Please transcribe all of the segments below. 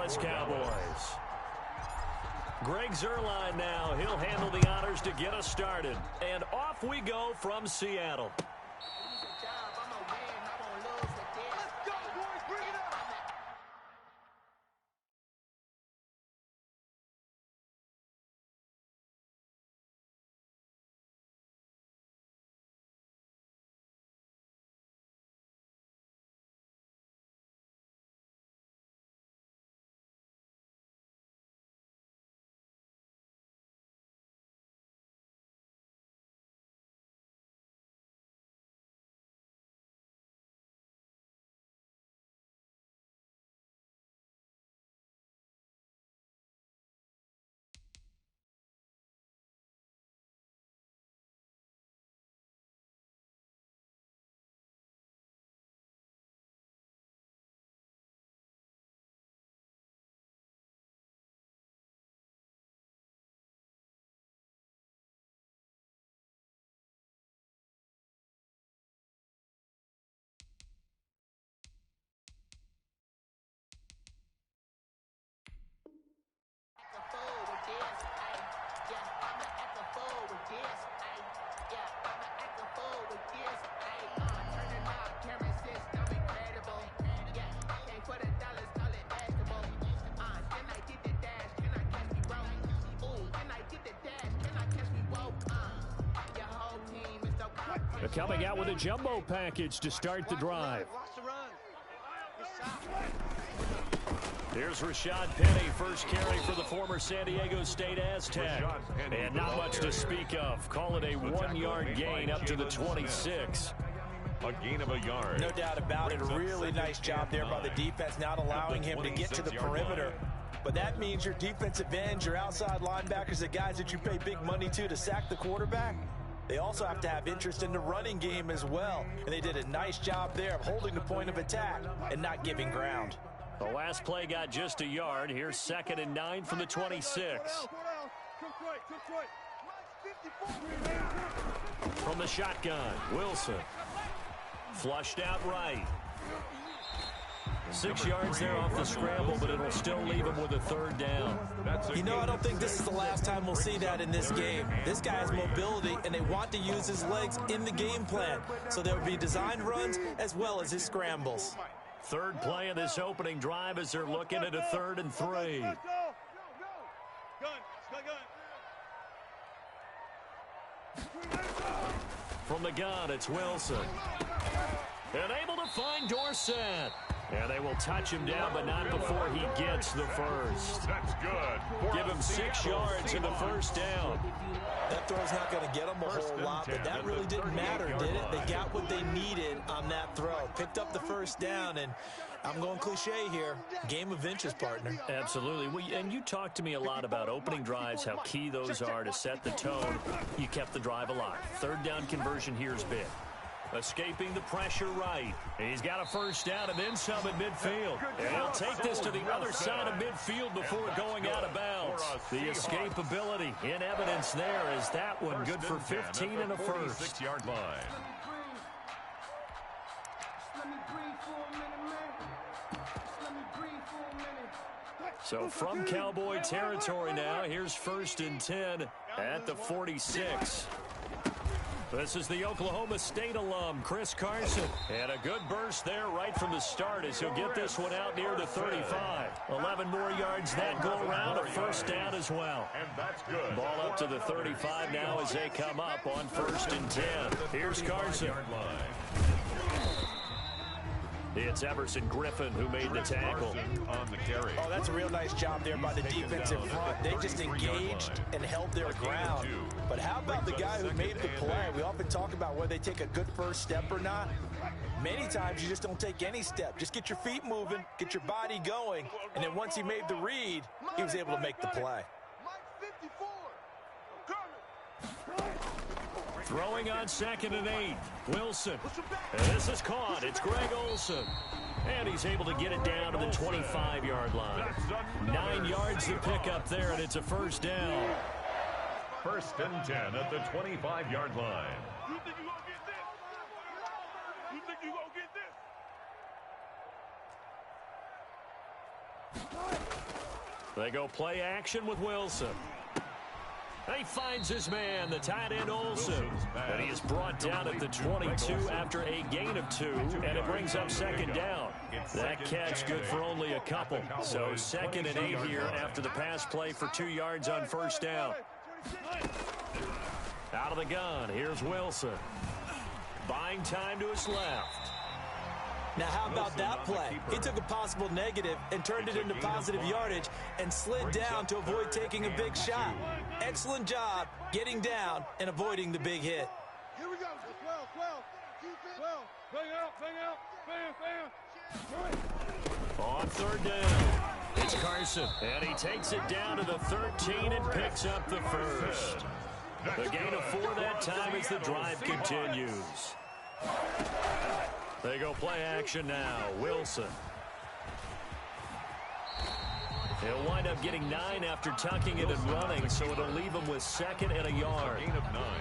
Dallas Cowboys. Greg Zuerlein now. He'll handle the honors to get us started. And off we go from Seattle. Coming out with a jumbo package to start the drive. Here's Rashad Penny, first carry for the former San Diego State Aztec. And not much to speak of. Call it a 1-yard gain up to the 26. A gain of a yard. No doubt about it. A really nice job there by the defense, not allowing him to get to the perimeter. But that means your defensive ends, your outside linebackers, the guys that you pay big money to sack the quarterback, they also have to have interest in the running game as well. And they did a nice job there of holding the point of attack and not giving ground. The last play got just a yard. Here's 2nd and 9 from the 26. From the shotgun, Wilson. Flushed out right. 6 yards there off the scramble, but it'll still leave him with a 3rd down. You know, I don't think this is the last time we'll see that in this game. This guy has mobility, and they want to use his legs in the game plan. So there will be designed runs as well as his scrambles. 3rd play of this opening drive as they're looking at a 3rd and 3. From the gun, it's Wilson. And able to find Dorsett. And they will touch him down, but not before he gets the first. That's good. Give him 6 yards in the 1st down. That throw's not going to get them a whole lot, but that really didn't matter, did it? They got what they needed on that throw. Picked up the 1st down, and I'm going cliche here. Game of inches, partner. Absolutely. And you talked to me a lot about opening drives, how key those are to set the tone. You kept the drive alive. 3rd down conversion here is big. Escaping the pressure right. He's got a 1st down and then some at midfield. And he'll take this to the other side of midfield before going out of bounds. The escapability in evidence there is that one good for 15 and a 1st. 6-yard line. So from Cowboy territory now, here's 1st and 10 at the 46. This is the Oklahoma State alum, Chris Carson. And a good burst there right from the start as he'll get this one out near the 35. 11 more yards that go around, a 1st down as well. And that's good. Ball up to the 35 now as they come up on 1st and 10. Here's Carson. It's Everson Griffin who made the tackle. On the carry. Oh, that's a real nice job there by the defensive front. They just engaged and held their ground. But how about the guy who made the play? We often talk about whether they take a good 1st step or not. Many times you just don't take any step. Just get your feet moving, get your body going, and then once he made the read, he was able to make the play. Throwing on 2nd and 8. Wilson. And this is caught. It's Greg Olsen. And he's able to get it down to the 25-yard line. 9 yards to pick up there, and it's a 1st down. 1st and 10 at the 25-yard line. You think you're going to get this? You think you're going to get this? They go play action with Wilson. He finds his man, the tight end Olsen. And he is brought down at the 22 after a gain of 2, and it brings up second down. That catch good for only a couple. So 2nd and 8 here after the pass play for 2 yards on first down. Out of the gun, here's Wilson. Buying time to his left. Now, how about that play? He took a possible negative and turned it into positive yardage and slid down to avoid taking a big shot. Excellent job getting down and avoiding the big hit. Here we go. 12. Defense. 12. Bang out. On third down, it's Carson. And he takes it down to the 13 and picks up the first. The gain of 4 that time as the drive continues. They go play action now. Wilson. He'll wind up getting 9 after tucking it and running, so it'll leave him with 2nd and a yard.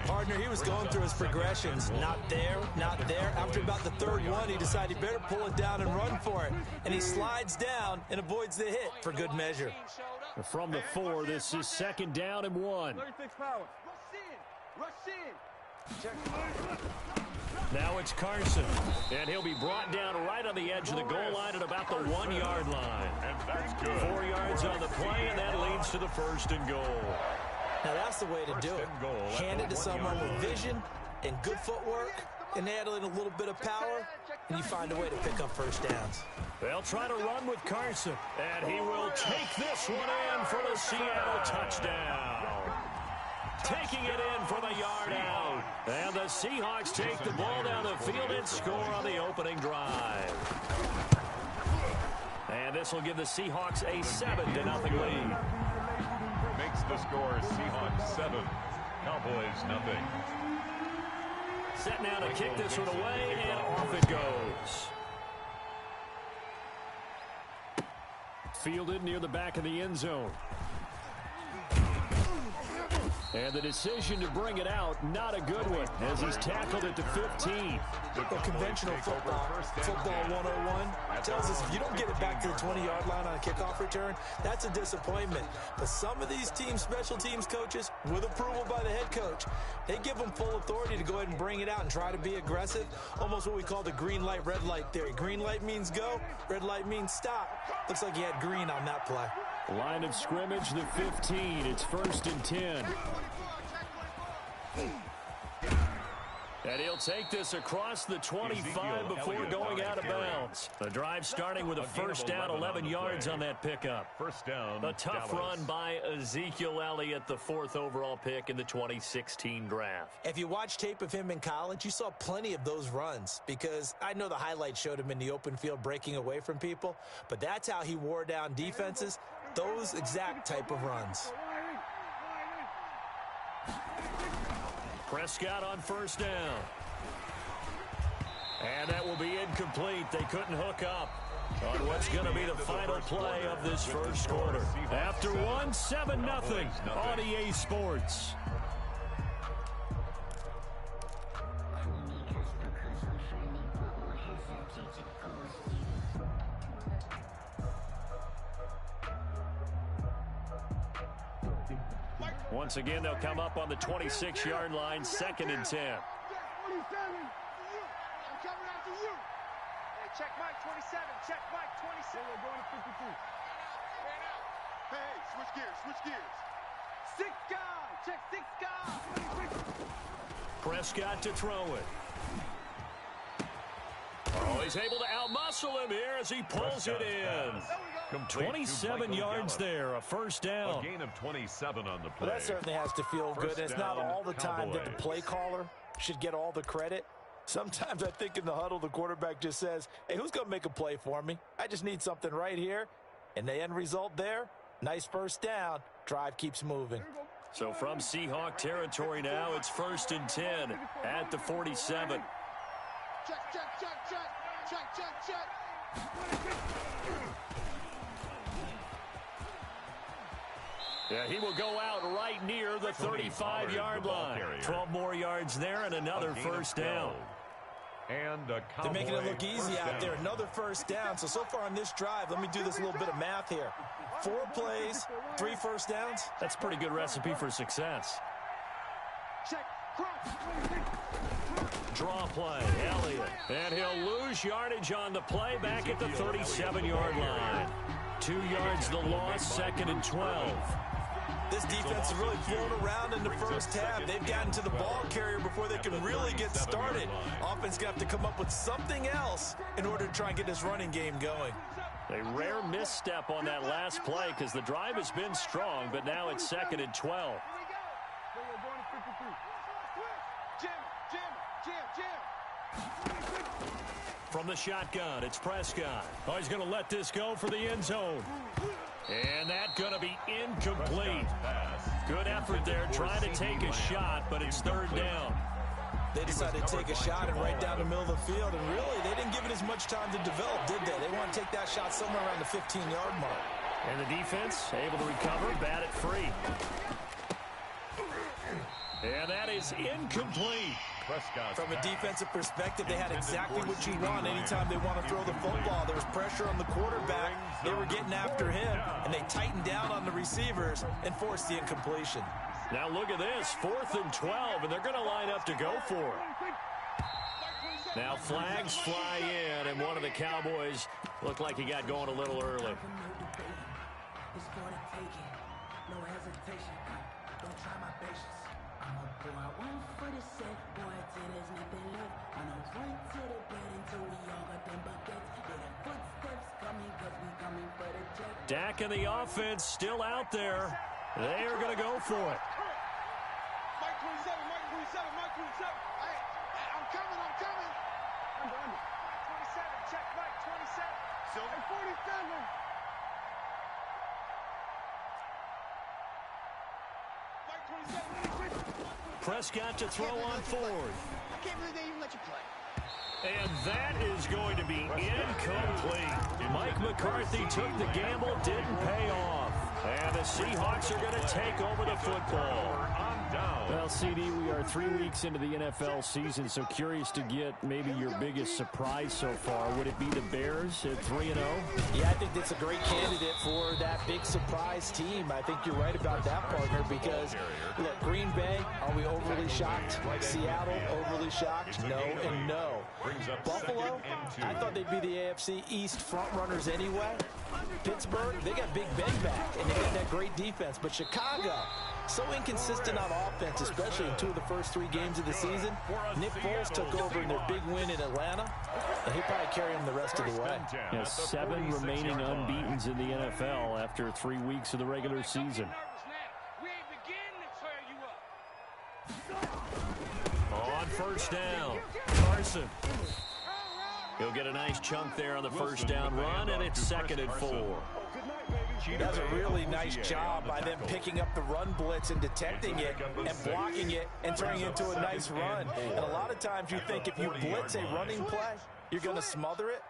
Partner, he was going through his progressions. Not there, not there. After about the 3rd one, he decided he better pull it down and run for it. And he slides down and avoids the hit for good measure. From the 4, this is 2nd down and 1. 36 power. Rush in. Check. Now it's Carson, and he'll be brought down right on the edge of the goal line at about the 1-yard line. And that's good. 4 yards on the play, and that leads to the 1st and goal. Now that's the way to do it. Hand it to someone with vision and good footwork, and add in a little bit of power, and you find a way to pick up first downs. They'll try to run with Carson, and he will take this one in for the Seattle touchdown. Taking it in from a yard out. And the Seahawks take the ball down the field and score on the opening drive. And this will give the Seahawks a 7-0 lead. Makes the score Seahawks 7, Cowboys 0. Set now to kick this one away, and off it goes. Fielded near the back of the end zone. And the decision to bring it out, not a good one, as he's tackled at the 15. The conventional football 101, tells us if you don't get it back to the 20-yard line on a kickoff return, that's a disappointment. But some of these special teams coaches, with approval by the head coach, they give them full authority to go ahead and bring it out and try to be aggressive, almost what we call the green light, red light theory. Green light means go, red light means stop. Looks like he had green on that play. Line of scrimmage, the 15. It's 1st and 10. And he'll take this across the 25 before going out of bounds. The drive starting with a first down, 11 yards on that pickup. First down, a tough run by Ezekiel Elliott, the 4th overall pick in the 2016 draft. If you watch tape of him in college, you saw plenty of those runs, because I know the highlight showed him in the open field breaking away from people, but that's how he wore down defenses, those exact type of runs. Prescott on first down. And that will be incomplete. They couldn't hook up on what's going to be the final play of this first quarter. After 1, 7-0 on EA Sports. Once again, they'll come up on the 26-yard line, 2nd and 10. I'm coming after you. Hey, check Mike 27. Check Mike 27. We're going to 52. Hey, switch gears. 6 guys. Check 6 guys. Prescott to throw it. Oh, he's able to outmuscle him here as he pulls it in. 27 yards there, a first down. A gain of 27 on the play. Well, that certainly has to feel good. It's not all the time that the play caller should get all the credit. Sometimes I think in the huddle, the quarterback just says, hey, who's going to make a play for me? I just need something right here. And the end result there, nice first down. Drive keeps moving. So from Seahawk territory now, it's 1st and 10 at the 47. Check. Yeah, he will go out right near the 35-yard line. 12 more yards there and another first down. And they're making it look easy out there. Another first down. So far on this drive, let me do this little bit of math here. 4 plays, 3 first downs. That's a pretty good recipe for success. Check. Cross. Draw play, Elliott. And he'll lose yardage on the play back at the 37-yard line. 2 yards the loss, 2nd and 12. This defense has really flown around in the first half. They've gotten to the ball carrier before they can really get started. Offense going to have to come up with something else in order to try and get this running game going. A rare misstep on that last play because the drive has been strong, but now it's 2nd and 12. From the shotgun, it's Prescott. Oh, he's going to let this go for the end zone. And that's going to be incomplete. Good effort there, trying to take a shot, but it's 3rd down. They decided to take a shot and right down the middle of the field, and really, they didn't give it as much time to develop, did they? They want to take that shot somewhere around the 15-yard mark. And the defense able to recover, bat it free. And that is incomplete. From a defensive perspective, they had exactly what you want anytime they want to throw the football. There was pressure on the quarterback. They were getting after him, and they tightened down on the receivers and forced the incompletion. Now look at this, 4th and 12, and they're going to line up to go for it. Now flags fly in, and one of the Cowboys looked like he got going a little early. Dak and the offense still out there. They are going to go for it. Mike 27, Mike 27, Mike 27. Hey, I'm coming. I'm going. Mike 27, check Mike 27. Silver 47. Mike 27. Prescott to throw on 4th. I can't believe they even let you play. And that is going to be incomplete. Mike McCarthy took the gamble, didn't pay off. And the Seahawks are going to take over the football. Well, CD, we are 3 weeks into the NFL season, so curious to get maybe your biggest surprise so far. Would it be the Bears at 3-0? Yeah, I think that's a great candidate for that big surprise team. I think you're right about that, partner, because, look, Green Bay, are we overly shocked? Seattle, overly shocked? No and no. Buffalo, I thought they'd be the AFC East front runners anyway. Pittsburgh, they got Big Ben back, and they got that great defense. But Chicago, so inconsistent on offense, especially in 2 of the first 3 games of the season. Nick Foles took over in their big win in Atlanta, and he'll probably carry them the rest of the way. Yeah, 7 remaining unbeatens in the NFL after 3 weeks of the regular season. On 1st down, Carson. He'll get a nice chunk there on the 1st down run, and it's 2nd and 4. That's a really nice job by them picking up the run blitz and detecting it and blocking it and turning it into a nice run. And a lot of times you think if you blitz a running play, you're going to smother it.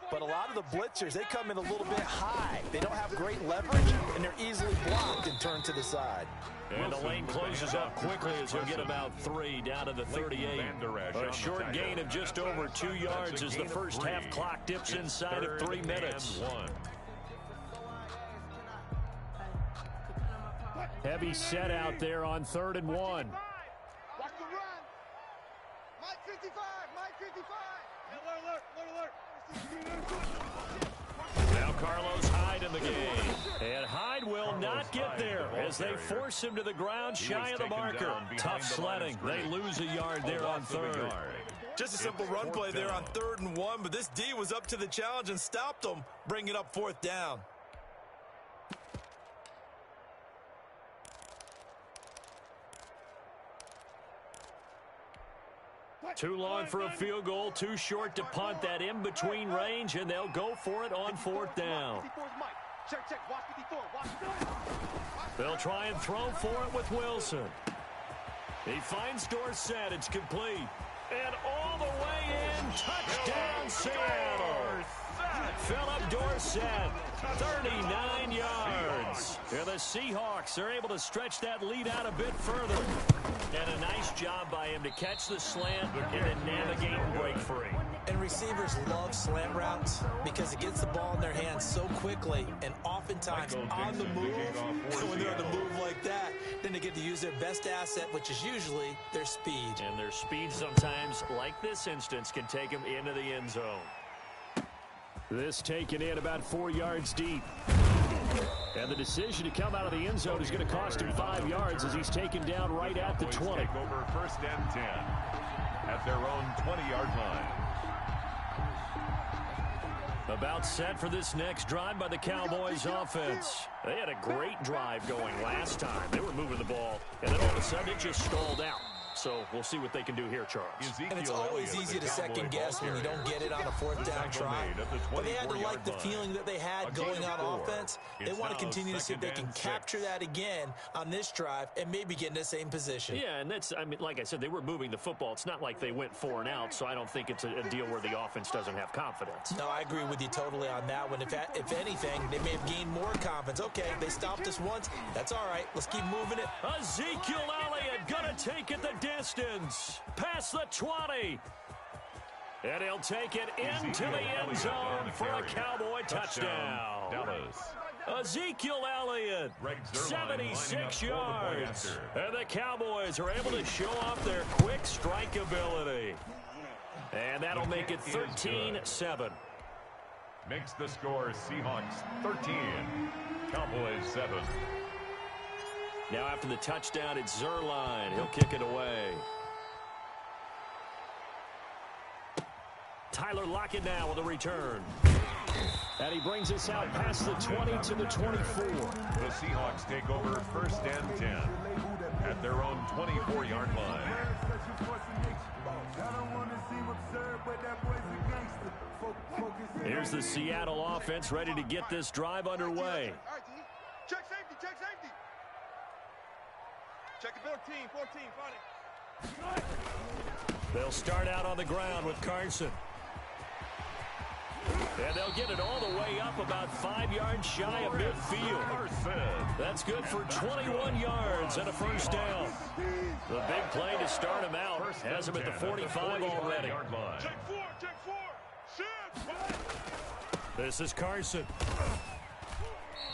But a lot of the blitzers, they come in a little bit high. They don't have great leverage, and they're easily blocked and turned to the side. And the lane closes up quickly as he'll get about 3 down to the 38. A short gain of just over 2 yards as the first half clock dips inside of 3 minutes. Heavy set out there on 3rd and 1. Watch the run. Mike 55, Mike 55. Alert. Now Carlos Hyde in the game. And Hyde will not get there as they force him to the ground shy of the marker. Tough sledding. They lose a yard there on 3rd. Just a simple run play there on 3rd and 1, but this D was up to the challenge and stopped them, bringing up 4th down. Too long for a field goal, too short to punt. That in-between range, and they'll go for it on 4th down. They'll try and throw for it with Wilson. He finds Dorsett. It's complete. And all the way in, touchdown Seattle. Philip Dorsett, 39 yards. And the Seahawks are able to stretch that lead out a bit further. And a nice job by him to catch the slant and then navigate and break free. And receivers love slant routes because it gets the ball in their hands so quickly and oftentimes on the move. When they're on the move like that, then they get to use their best asset, which is usually their speed. And their speed sometimes, like this instance, can take them into the end zone. This taken in about 4 yards deep. And the decision to come out of the end zone is going to cost him 5 yards as he's taken down right at the 20. Take over 1st and 10 at their own 20-yard line. About set for this next drive by the Cowboys offense. They had a great drive going last time. They were moving the ball, and then all of a sudden it just stalled out. So we'll see what they can do here, Charles. And it's always easy to second guess when you don't get it on a 4th down try. But they had to like the feeling that they had going on offense. They want to continue to see if they can capture that again on this drive and maybe get in the same position. Yeah, and that's, I mean, like I said, they were moving the football. It's not like they went 4 and out, so I don't think it's a deal where the offense doesn't have confidence. No, I agree with you totally on that one. If anything, they may have gained more confidence. Okay, they stopped us once. That's all right. Let's keep moving it. Ezekiel Elliott gonna take it the distance. Past the 20. And he'll take it into the end zone for a Cowboy touchdown. Ezekiel Elliott, 76 yards. And the Cowboys are able to show off their quick strike ability. And that'll make it 13-7. Makes the score Seahawks 13, Cowboys 7. Now after the touchdown, it's Zerline. He'll kick it away. Tyler Lockett now with a return. And he brings us out past the 20 to the 24. The Seahawks take over 1st and 10 at their own 24-yard line. Here's the Seattle offense ready to get this drive underway. Check safety, check safety. Check it, 14, find it. They'll start out on the ground with Carson. And they'll get it all the way up about 5 yards shy of midfield. That's good for 21 yards and a first down. The big play to start him out has him at the 45 already. Check four. Shit. This is Carson.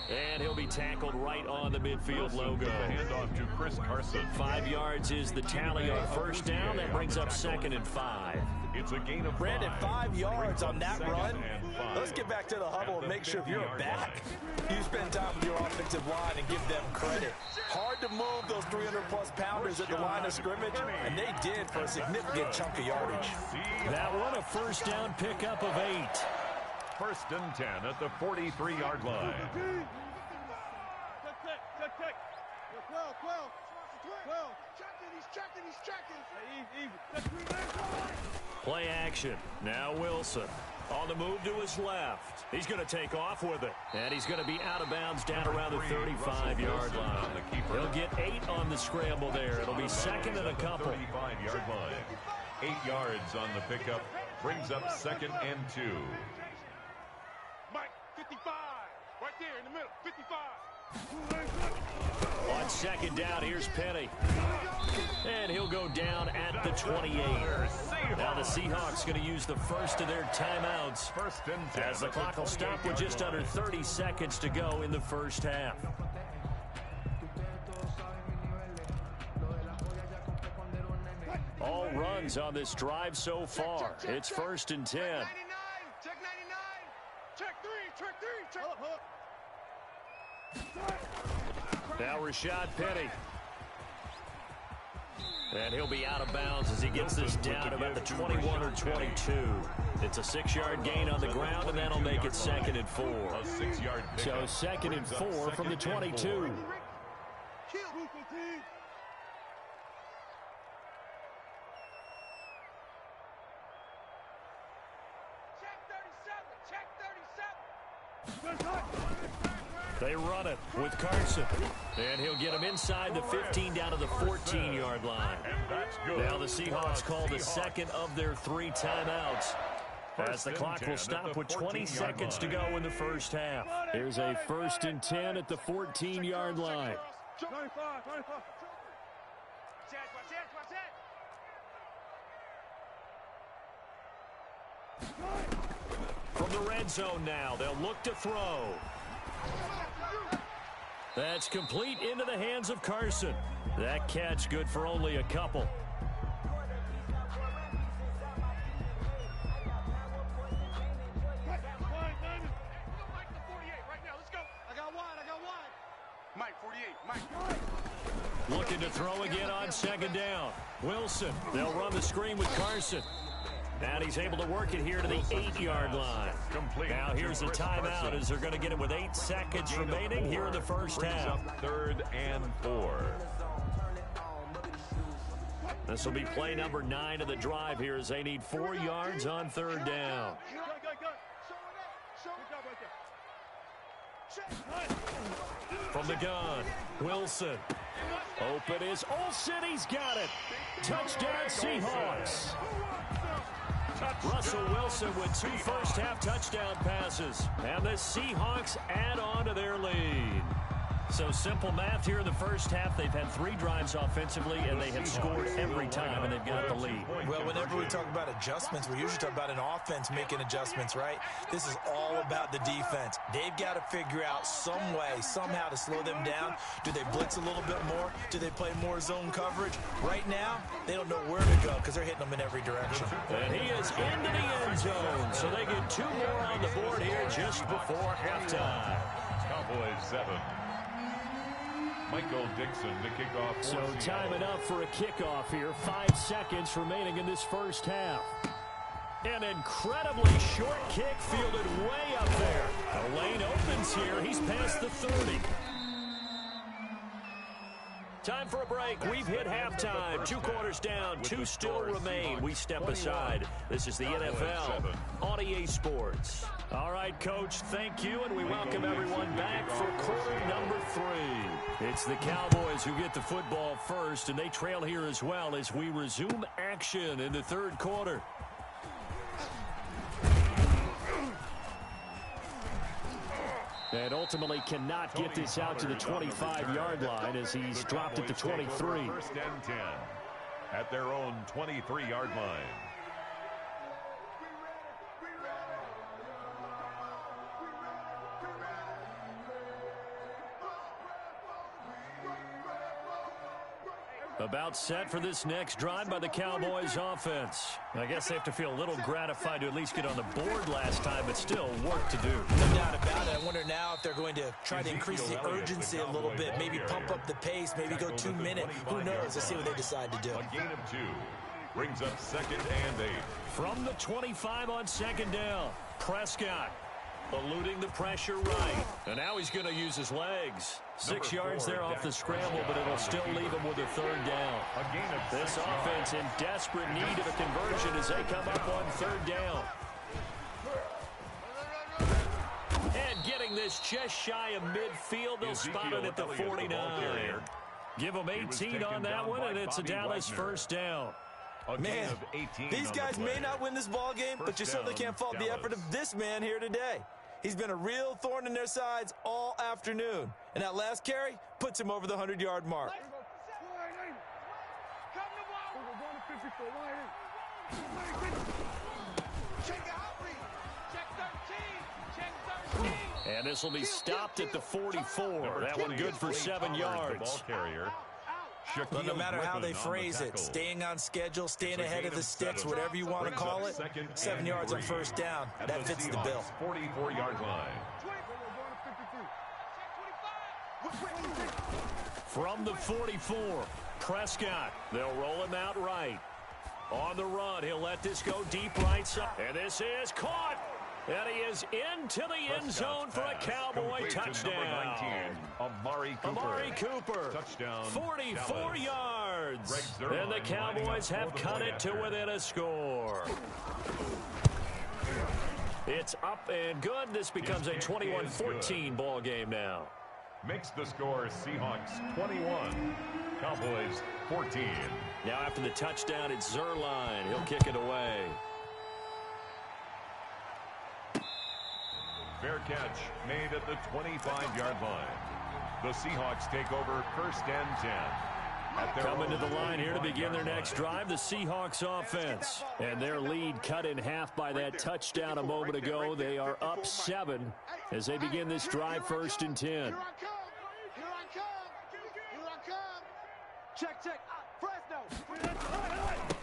And he'll be tackled right on the midfield logo. Handoff to Chris Carson. 5 yards is the tally on first down. That brings up 2nd and 5. It's a gain of Brandon, 5 yards on that run. And Let's get back to the huddle and make sure if you're a back, you spend time with your offensive line and give them credit. Hard to move those 300-plus pounders at the line of scrimmage, and they did for a significant chunk of yardage. That one a first down pickup of 8. 1st and 10 at the 43-yard line. Check. 12. He's checking. Play action. Now Wilson on the move to his left. He's going to take off with it. And he's going to be out of bounds down around the 35-yard line. He'll get 8 on the scramble there. It'll be 2nd and a couple. 35-yard line. 8 yards on the pickup. Brings up 2nd and 2. Mike, 55. Right there in the middle. 55. On 2nd down, here's Penny. And he'll go down at the 28. Now the Seahawks going to use the first of their timeouts 1st and 10 as the clock will stop with just under 30 seconds to go in the first half. All runs on this drive so far. It's 1st and 10. 99. Check 99. Check 3. Now Rashad Penny. And he'll be out of bounds as he gets this down about the 21 or 22. It's a 6-yard gain on the ground, and that'll make it 2nd and 4. A 6-yard So 2nd and 4 from the 22. They run it with Carson. And he'll get him inside the 15 down to the 14-yard line. Now the Seahawks call the 2nd of their 3 timeouts, as the clock will stop with 20 seconds to go in the first half. Here's a 1st and 10 at the 14-yard line. 95. From the red zone now, they'll look to throw. That's complete into the hands of Carson. That catch good for only a couple. Looking to throw again on second down. Wilson, they'll run the screen with Carson. And he's able to work it here to the 8-yard line. Now here's the timeout as they're going to get it with 8 seconds remaining here in the first half. 3rd and 4. This will be play number 9 of the drive here as they need 4 yards on 3rd down. From the gun, Wilson. Open is Olsen. He's got it. Touchdown, Seahawks. Russell Wilson with 2 first-half touchdown passes. And the Seahawks add on to their lead. So simple math here in the first half. They've had 3 drives offensively, and they have scored every time, and they've got the lead. Well, whenever we talk about adjustments, we usually talk about an offense making adjustments, right? This is all about the defense. They've got to figure out some way, somehow to slow them down. Do they blitz a little bit more? Do they play more zone coverage? Right now, they don't know where to go because they're hitting them in every direction. And he is into the end zone, so they get 2 more on the board here just before halftime. Cowboys 7. Michael Dixon to kick off. So time enough for a kickoff here. 5 seconds remaining in this first half. An incredibly short kick fielded way up there. The lane opens here. He's past the 30. Time for a break. We've hit halftime. 2 quarters down. 2 still remain. We step aside. This is the NFL on EA Sports. All right, Coach, thank you, and we welcome everyone back for quarter number 3. It's the Cowboys who get the football first, and they trail here as well as we resume action in the 3rd quarter. And ultimately cannot get this out to the 25-yard line as he's dropped it to 23. 1st and 10 at their own 23-yard line. About set for this next drive by the Cowboys offense. I guess they have to feel a little gratified to at least get on the board last time, but still work to do. No doubt about it. I wonder now if they're going to try to increase the urgency a little bit, maybe pump up the pace, maybe go 2 minutes. Who knows? Let's see what they decide to do. A gain of 2 brings up 2nd and 8. From the 25 on 2nd down, Prescott eluding the pressure right. And now he's going to use his legs. 6 yards there off the scramble, but it'll still leave him with a 3rd down. This offense in desperate need of a conversion as they come up on 3rd down. And getting this just shy of midfield, they'll spot it at the 49. Give them 18 on that one, and it's a Dallas 1st down. Man, these guys may not win this ball game, but you certainly can't fault the effort of this man here today. He's been a real thorn in their sides all afternoon. And that last carry puts him over the 100-yard mark. And this will be stopped at the 44. That one good for 7 yards. But no matter how they phrase it, staying on schedule, staying ahead of the sticks, whatever you want to call it, 7 yards on 1st down, that fits the bill. 44-yard line. From the 44, Prescott. They'll roll him out right. On the run, he'll let this go deep right side. And this is caught. And he is into the end zone for a Cowboy touchdown. Amari Cooper. Touchdown. 44 yards. And the Cowboys have cut it to within a score. It's up and good. This becomes a 21-14 ball game now. Makes the score Seahawks 21, Cowboys 14. Now after the touchdown, it's Zerline. He'll kick it away. Fair catch made at the 25-yard line. The Seahawks take over 1st and 10. Coming to the line here to begin their next drive, the Seahawks offense. And their lead cut in half by that touchdown a moment ago. They are up 7 as they begin this drive, 1st and 10. Here I come. Here I come. Here I come. Check, check. Fresno.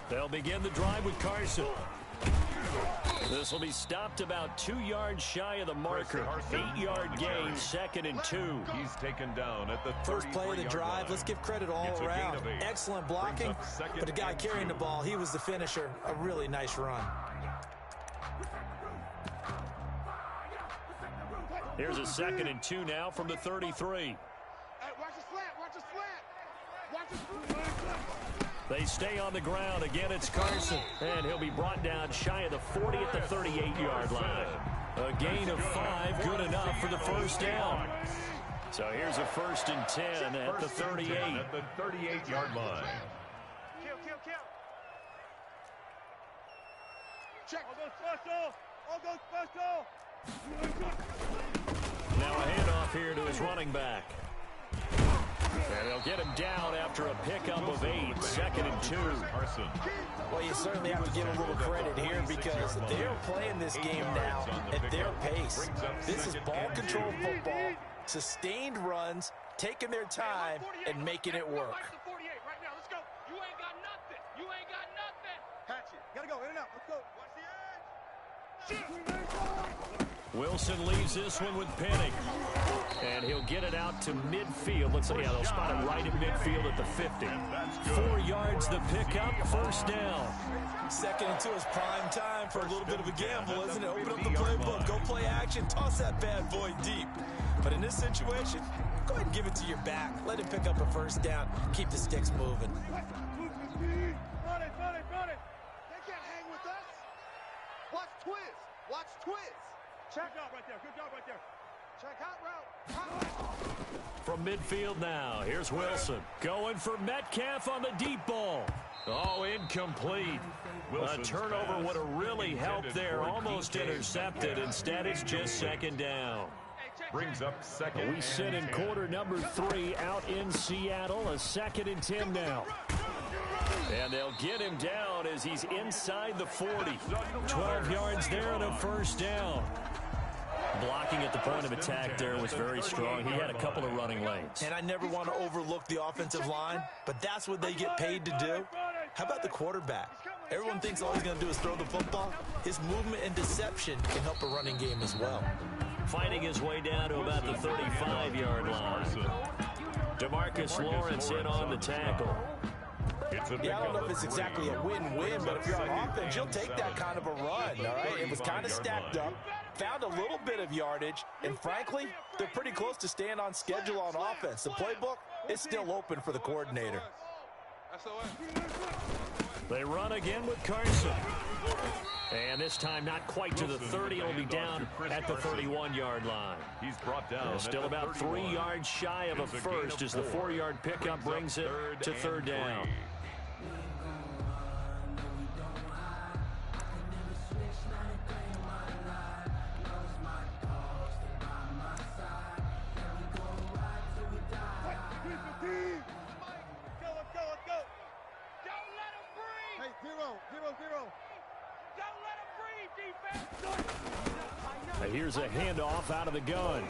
They'll begin the drive with Carson. This will be stopped about 2 yards shy of the marker. 8-yard gain, 2nd and 2. He's taken down at the first play of the drive. Line. Let's give credit all around. Excellent blocking, but the guy carrying the ball, he was the finisher. A really nice run. Here's a 2nd and 2 now from the 33. Hey, watch the slant. Watch the slant. Watch the slant. They stay on the ground. Again, it's Carson. And he'll be brought down shy of the 40 at the 38-yard line. A gain of 5, good enough for the first down. So here's a 1st and 10 at the 38. At the 38-yard line. Kill. Check. All goes special. Now a handoff here to his running back. And they'll get him down after a pickup of 8, 2nd and 2. Well, you certainly have to give a little credit here because they're playing this game now at their pace. This is ball control football, sustained runs, taking their time, and making it work. Gotta go, in and out. Let's go. Watch the edge. Wilson leaves this one with Penning. And he'll get it out to midfield. Let's say, yeah, they'll spot it right in midfield at the 50. 4 yards the pickup, 1st down. 2nd and 2 is prime time for a little bit of a gamble, isn't it? Open up the playbook, go play action, toss that bad boy deep. But in this situation, go ahead and give it to your back. Let him pick up a 1st down. Keep the sticks moving. Run it. They can't hang with us. Watch Twiz. Check. Good job right there. Check hot route. From midfield now, here's Wilson. Going for Metcalf on the deep ball. Oh, incomplete. A turnover would have really helped there. Almost intercepted. Instead, it's just 2nd down. Brings up 2nd. We sit in quarter number 3 out in Seattle. A 2nd and 10 now. And they'll get him down as he's inside the 40. 12 yards there and a 1st down. Blocking at the point of attack there was very strong. He had a couple of running lanes. And I never want to overlook the offensive line, but that's what they get paid to do. How about the quarterback? Everyone thinks all he's going to do is throw the football. His movement and deception can help a running game as well. Fighting his way down to about the 35-yard line. DeMarcus Lawrence in on the tackle. Yeah, I don't know if it's exactly a win-win, but if you're on offense, you'll take that kind of a run, all right? It was kind of stacked up, found a little bit of yardage, and frankly, they're pretty close to staying on schedule on offense. The playbook is still open for the coordinator. They run again with Carson. And this time not quite to the 30. It'll be down at the 31-yard line. He's brought down. Still about 3 yards shy of a 1st as the 4-yard pickup brings it to 3rd down. Here's a handoff out of the gun.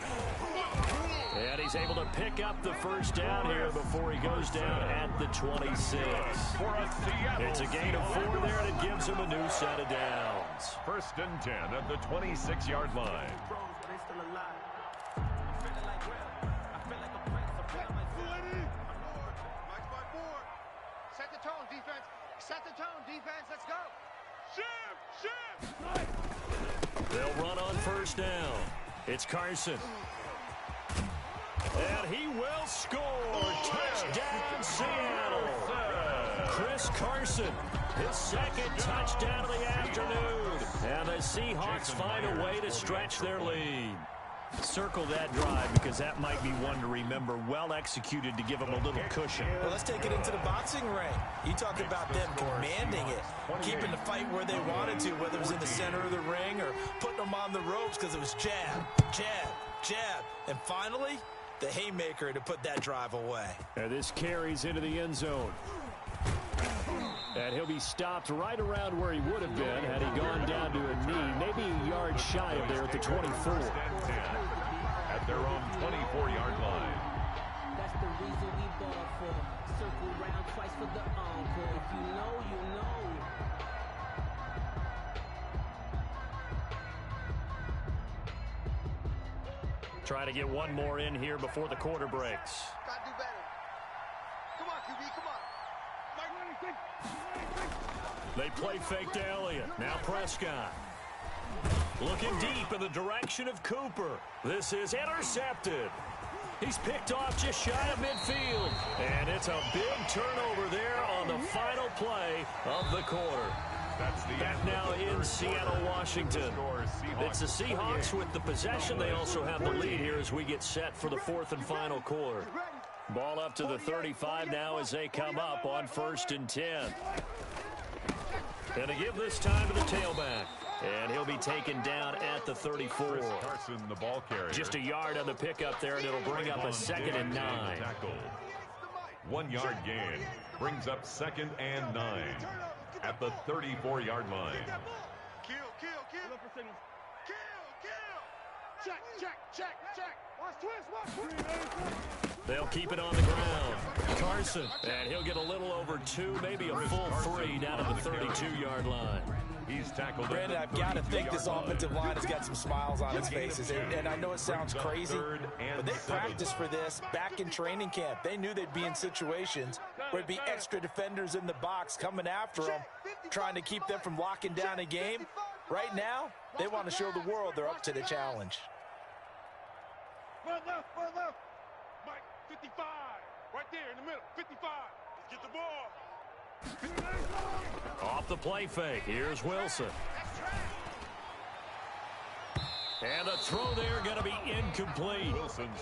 And he's able to pick up the 1st down here before he goes down at the 26. It's a gain of 4 there, and it gives him a new set of downs. 1st and 10 at the 26-yard line. Set the tone, defense. Set the tone, defense. Let's go. Shift. They'll run on 1st down. It's Carson. And he will score. Touchdown, Seattle. Chris Carson, his 2nd touchdown of the afternoon. And the Seahawks find a way to stretch their lead. Circle that drive because that might be one to remember. Well executed to give them a little cushion. Well, let's take it into the boxing ring. You talk about them commanding it, keeping the fight where they wanted to, whether it was in the center of the ring or putting them on the ropes because it was jab, jab, jab. And finally, the haymaker to put that drive away. And this carries into the end zone. And he'll be stopped right around where he would have been had he gone down to a knee, maybe a yard shy of there at the 24. At their own 24-yard line. That's the reason we ball for. Circle round twice for the encore. If you know, you know. Try to get one more in here before the quarter breaks. Gotta do better. Come on, QB, come on. They play fake to Elliott. Now Prescott. Looking deep in the direction of Cooper. This is intercepted. He's picked off just shy of midfield. And it's a big turnover there on the final play of the quarter. Back now in Seattle, Washington. It's the Seahawks with the possession. They also have the lead here as we get set for the fourth and final quarter. Ball up to the 35 now as they come up on 1st and 10. And to give this time to the tailback. And he'll be taken down at the 34. Carson, the ball carrier. Just a yard on the pickup there, and it'll bring up a 2nd and 9. 1 yard gain brings up 2nd and 9 at the 34-yard line. Kill. Check. Watch twist. They'll keep it on the ground. Carson, and he'll get a little over 2, maybe a full 3 down at the 32-yard line. He's tackled. Brandon, I've got to think this offensive line has got some smiles on its faces. And I know it sounds crazy, but they practiced for this back in training camp. They knew they'd be in situations where it'd be extra defenders in the box coming after them, trying to keep them from locking down a game. Right now, they want to show the world they're up to the challenge. Run left. Mike, 55. Right there in the middle. 55. Let's get the ball. Off the play fake. Here's Wilson. And the throw there going to be incomplete.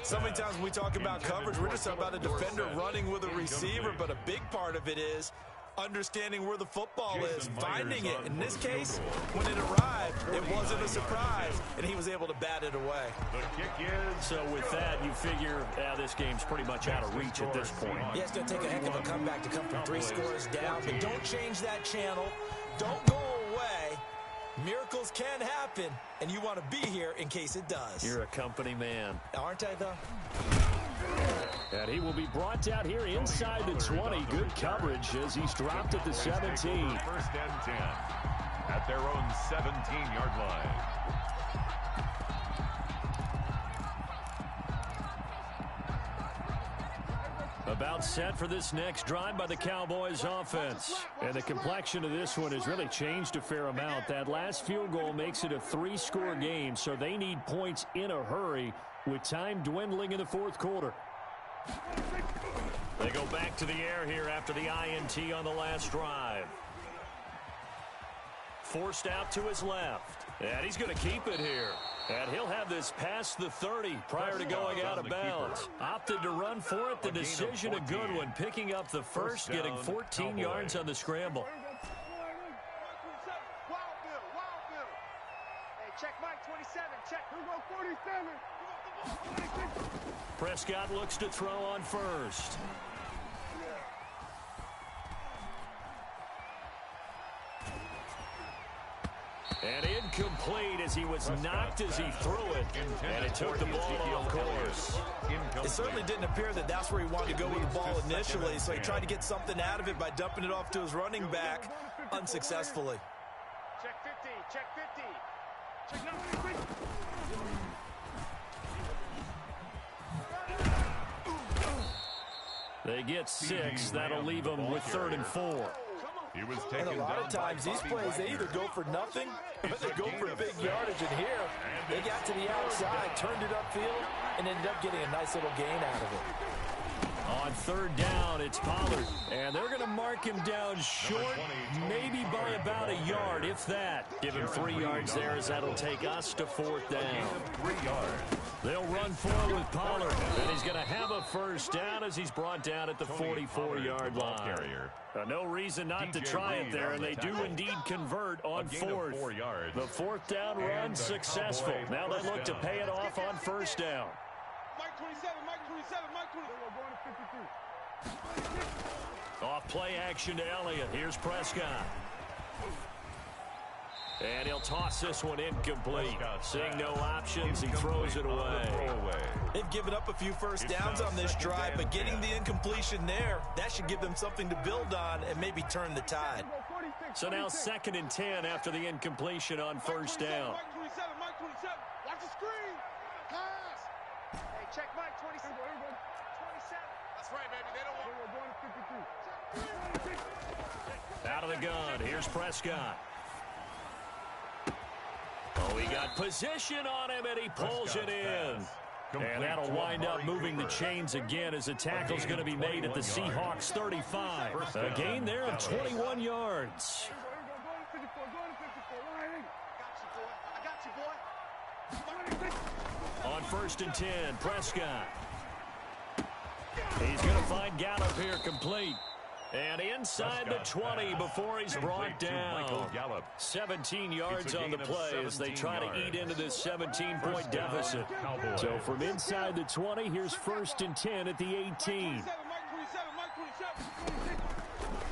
So many times when we talk about coverage, we're just talking about a defender running with a receiver, but a big part of it is understanding where the football is, finding it. In this case, when it arrived, it wasn't a surprise, and he was able to bat it away. The kick is. So with that, you figure this game's pretty much out of reach at this point. Yeah, it's going to take a heck of a comeback to come from 3 scores down, but don't change that channel. Don't go away. Miracles can happen, and you want to be here in case it does. You're a company man. Aren't I, though? And he will be brought down here inside the 20. Good coverage as he's dropped at the 17. 1st and 10 at their own 17-yard line. About set for this next drive by the Cowboys offense. And the complexion of this one has really changed a fair amount. That last field goal makes it a 3-score game, so they need points in a hurry with time dwindling in the 4th quarter. They go back to the air here after the INT on the last drive. Forced out to his left. And he's going to keep it here. And he'll have this past the 30 prior to going out of bounds. Opted to run for it. The decision a good one. Picking up the first, getting 14 yards on the scramble. Wild Bill. Hey, check Mike 27. Check. Here we go, 47. Prescott looks to throw on first. And incomplete as he was knocked as he threw it. And it took the ball off course. It certainly didn't appear that that's where he wanted to go with the ball initially, so he tried to get something out of it by dumping it off to his running back unsuccessfully. Check 50. Check 50. Check 50. They get 6. That'll leave them with 3rd and 4. He was And taken a lot of down times these plays, they either go for nothing or they go for big yardage. And here, they got to the outside, turned it upfield, and ended up getting a nice little gain out of it. On 3rd down, it's Pollard. And they're going to mark him down short, maybe by about a yard, if that. Give him 3 yards there as that'll take us to 4th down. 3 yards. They'll run forward with Pollard, and he's going to have a first down as he's brought down at the 44-yard line. No reason not to try it there, and they do indeed convert on 4th. The 4th down run successful. Now they look to pay it off on 1st down. Mike 27, Mike 27, Mike 27. We're going to 52. Off play action to Elliott. Here's Prescott. And he'll toss this one incomplete. Seeing no options, he throws it away. They've given up a few first downs on this drive, but getting the incompletion there, that should give them something to build on and maybe turn the tide. So now 2nd and 10 after the incompletion on first down. Mike 27, Mike 27. Watch the screen. Pass. Hey, check Mike 27. 27. That's right, baby. They don't want. We're going to 52. Out of the gun. Here's Prescott. Oh, he got position on him, and he pulls it in. And that'll wind up moving the chains again as the tackle's going to be made at the Seahawks 35. A gain there of 21 yards. On 1st and 10, Prescott. He's going to find Gallup here complete. And inside the 20 before he's brought down. 17 yards on the play as they try to eat into this 17-point deficit. So from inside the 20, here's 1st and 10 at the 18.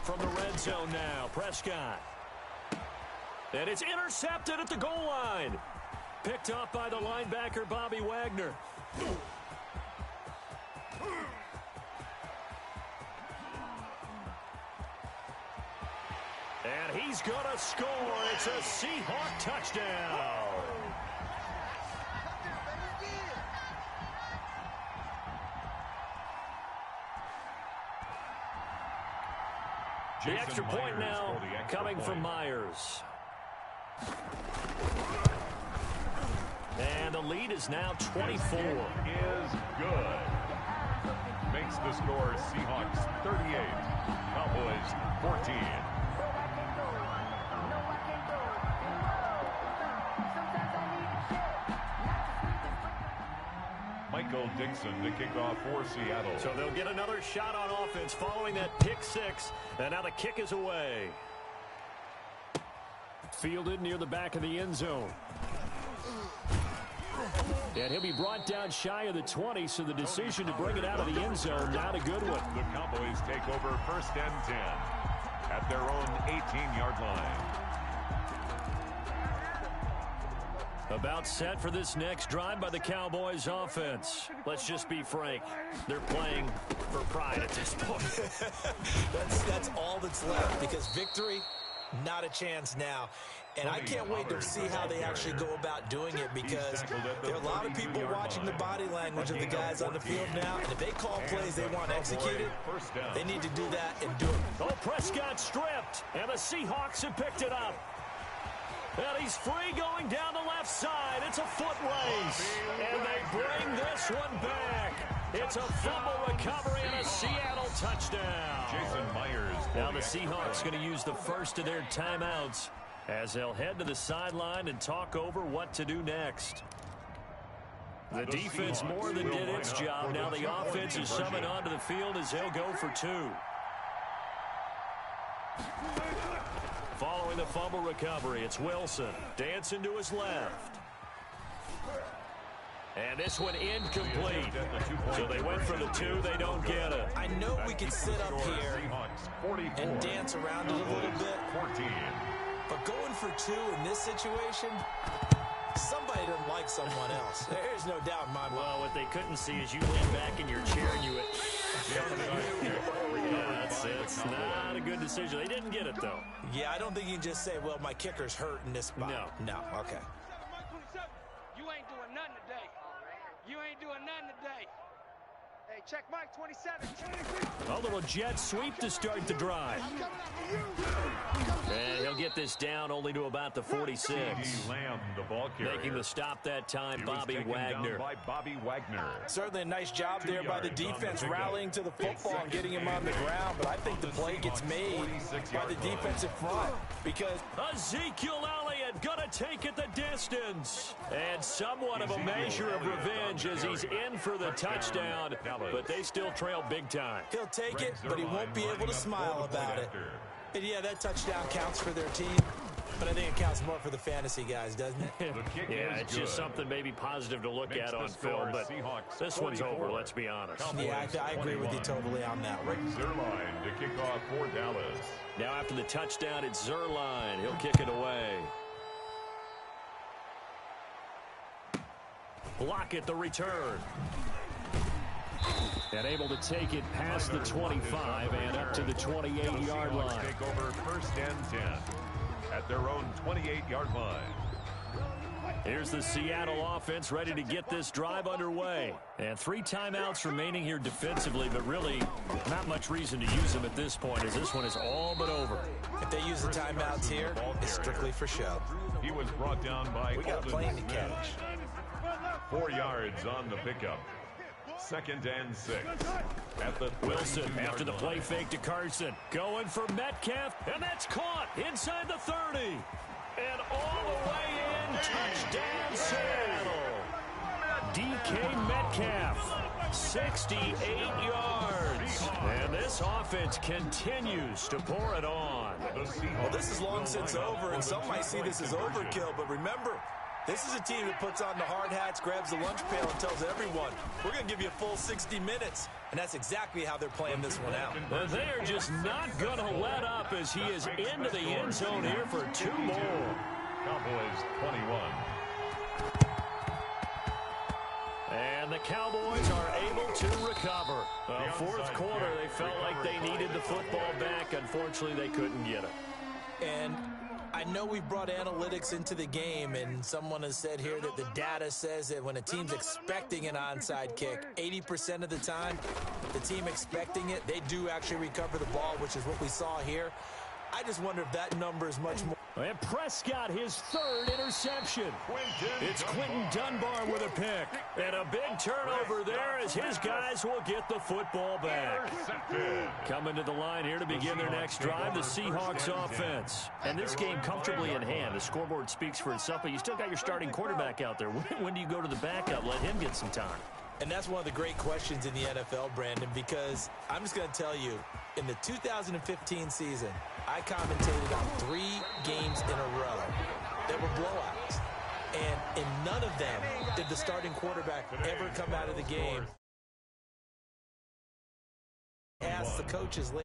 From the red zone now, Prescott. And it's intercepted at the goal line. Picked up by the linebacker, Bobby Wagner. And he's going to score. It's a Seahawk touchdown. The extra point now coming from Myers. And the lead is now 24. Is good. Makes the score Seahawks 38, Cowboys 14. Michael Dixon to kick off for Seattle. So they'll get another shot on offense following that pick six. And now the kick is away. Fielded near the back of the end zone. And he'll be brought down shy of the 20, so the decision to bring it out of the end zone, not a good one. The Cowboys take over 1st and 10 at their own 18-yard line. About set for this next drive by the Cowboys offense. Let's just be frank. They're playing for pride at this point. That's all that's left, because victory, not a chance now. And I can't wait to see how they actually go about doing it, because there are a lot of people watching the body language of the guys on the field now. And if they call plays they want executed, they need to do that and do it. Oh, Prescott stripped, and the Seahawks have picked it up. And he's free going down the left side. It's a foot race. And they bring this one back. It's a fumble recovery and a Seattle touchdown. Jason Myers. Now the Seahawks going to use the first of their timeouts as they'll head to the sideline and talk over what to do next. The defense more than did its job. Now the offense is summoned onto the field as they'll go for two. Following the fumble recovery, it's Wilson. Dancing to his left. And this one incomplete. So they went for the two. They don't get it. I know we can sit up here and dance around it a little bit. But going for two in this situation, somebody doesn't like someone else. There's no doubt in my mind. Well, what they couldn't see is you lean back in your chair and you went. Yeah, it's not a good decision. They didn't get it, though. Yeah, I don't think you can just say, well, my kicker's hurt in this spot. No, okay. You ain't doing nothing today. You ain't doing nothing today. Hey, check Mike 27. A little jet sweep to start the drive. And he'll get this down only to about the 46. Making the stop that time, Bobby Wagner. Certainly a nice job there by the defense, rallying to the football and getting him on the ground. But I think the play gets made by the defensive front, because Ezekiel Elliott gonna take it the distance. And somewhat of a measure of revenge as he's in for the touchdown. But they still trail big time. He'll take it, but he won't be able to smile about it. And yeah, that touchdown counts for their team. But I think it counts more for the fantasy guys, doesn't it? Yeah, it's just something maybe positive to look at on film, but this one's over, let's be honest. Yeah, I agree with you totally on that one. Zerline to kick off for Dallas. Now after the touchdown, it's Zerline. He'll kick it away. Block at the return. And able to take it past the 25 and up to the 28-yard line. Take over first and 10 at their own 28-yard line. Here's the Seattle offense ready to get this drive underway. And 3 timeouts remaining here defensively, but really not much reason to use them at this point as this one is all but over. If they use the timeouts here, it's strictly for show. He was brought down by we got a plane to catch. 4 yards on the pickup. Second and 6. At the Wilson after the play fake to Carson. Going for Metcalf, and that's caught inside the 30. And all the way in, touchdown Seattle. DK Metcalf, 68 yards. And this offense continues to pour it on. Well, this is long since over, and some might see this as overkill, but remember, this is a team that puts on the hard hats, grabs the lunch pail, and tells everyone, we're going to give you a full 60 minutes. And that's exactly how they're playing this one out. But they're just not going to let up as he is into the end zone here for 2 more. Cowboys 21. And the Cowboys are able to recover. Fourth quarter, they felt like they needed the football back. Unfortunately, they couldn't get it. And I know we brought analytics into the game, and someone has said here that the data says that when a team's expecting an onside kick, 80% of the time, the team expecting it, they do actually recover the ball, which is what we saw here. I just wonder if that number is much more. And Prescott, his 3rd interception. It's Quentin Dunbar with a pick. And a big turnover there as his guys will get the football back. Coming to the line here to begin their next drive, the Seahawks offense. And this game comfortably in hand. The scoreboard speaks for itself, but you still got your starting quarterback out there. When do you go to the backup? Let him get some time. And that's one of the great questions in the NFL, Brandon, because I'm just going to tell you, in the 2015 season, I commentated on 3 games in a row that were blowouts. And in none of them did the starting quarterback ever come out of the game. Ask the coaches later.